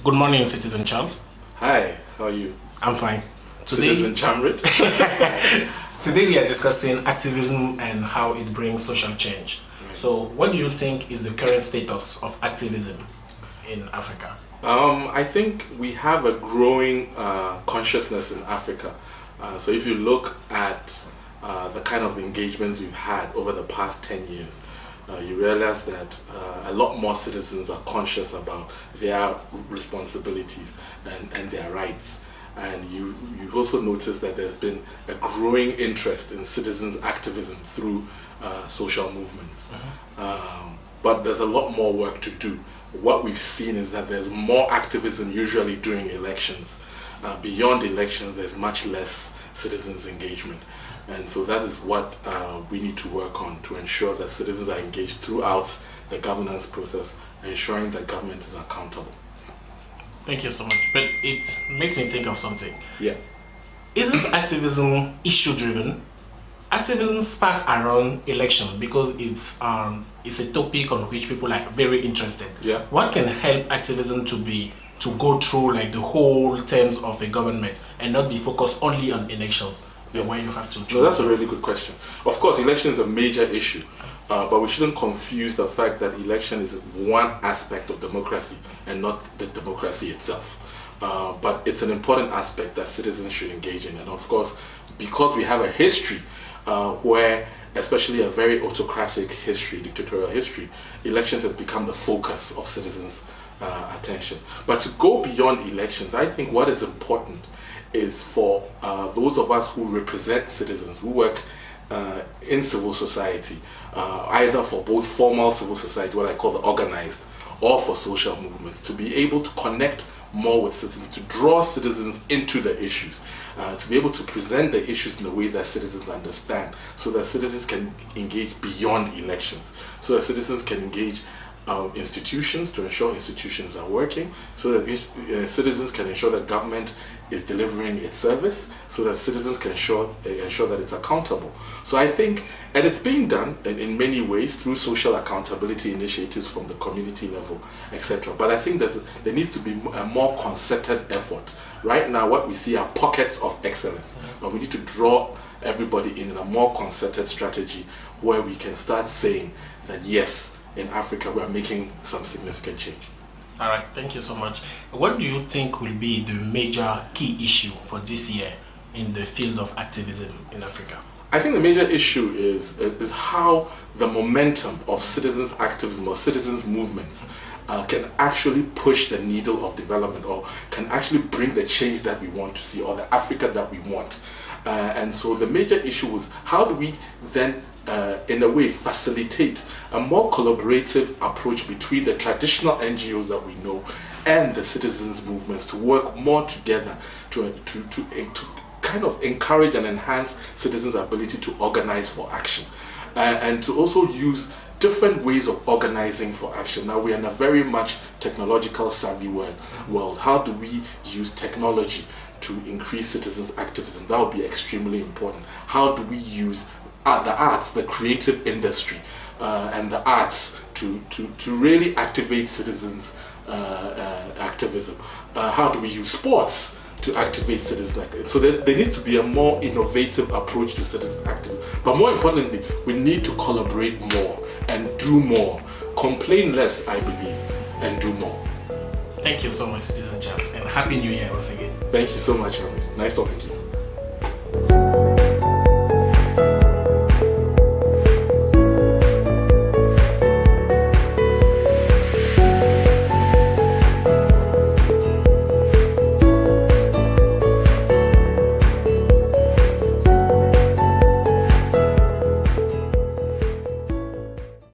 Good morning, Citizen Charles. Hi, how are you? I'm fine. Citizen Chamrit? Today we are discussing activism and how it brings social change. Right. So what do you think is the current status of activism in Africa? I think we have a growing consciousness in Africa. So if you look at the kind of engagements we've had over the past 10 years, you realize that a lot more citizens are conscious about their responsibilities and their rights. And you've also noticed that there's been a growing interest in citizens' activism through social movements. But there's a lot more work to do. What we've seen is that there's more activism usually during elections. Beyond elections, there's much less citizens' engagement. And so that is what we need to work on to ensure that citizens are engaged throughout the governance process, ensuring that government is accountable. Thank you so much. But it makes me think of something. Yeah. Isn't activism issue-driven? Activism spark around election because it's a topic on which people are very interested. Yeah. What can help activism to go through like the whole terms of a government and not be focused only on elections? Why you have to choose? No, that's a really good question. Of course, election is a major issue, but we shouldn't confuse the fact that election is one aspect of democracy and not the democracy itself. But it's an important aspect that citizens should engage in. And of course, because we have a history where, especially a very autocratic history, dictatorial history, elections has become the focus of citizens' attention. But to go beyond elections, I think what is important is for those of us who represent citizens, who work in civil society, either for both formal civil society, what I call the organized, or for social movements, to be able to connect more with citizens, to draw citizens into the issues, to be able to present the issues in the way that citizens understand, so that citizens can engage beyond elections, so that citizens can engage institutions to ensure institutions are working, so that citizens can ensure that government is delivering its service, so that citizens can ensure that it's accountable. So I think, and it's being done in many ways through social accountability initiatives from the community level, etc. But I think there needs to be a more concerted effort. Right now, what we see are pockets of excellence, but we need to draw everybody in a more concerted strategy where we can start saying that yes, in Africa, we are making some significant change. All right, thank you so much. What do you think will be the major key issue for this year in the field of activism in Africa? I think the major issue is how the momentum of citizens' activism or citizens' movements can actually push the needle of development, or can actually bring the change that we want to see, or the Africa that we want. And so the major issue was, how do we then in a way facilitate a more collaborative approach between the traditional NGOs that we know and the citizens movements to work more together to kind of encourage and enhance citizens' ability to organize for action, and to also use different ways of organizing for action. Now we are in a very much technological savvy world. How do we use technology to increase citizens' activism? That would be extremely important. How do we use the arts, the creative industry, and the arts to really activate citizens' activism? How do we use sports to activate citizens' activism? So there needs to be a more innovative approach to citizens' activism. But more importantly, we need to collaborate more and do more. Complain less, I believe, and do more. Thank you so much, Citizen Charles, and Happy New Year once again. Thank you so much, Harry. Nice talking to you.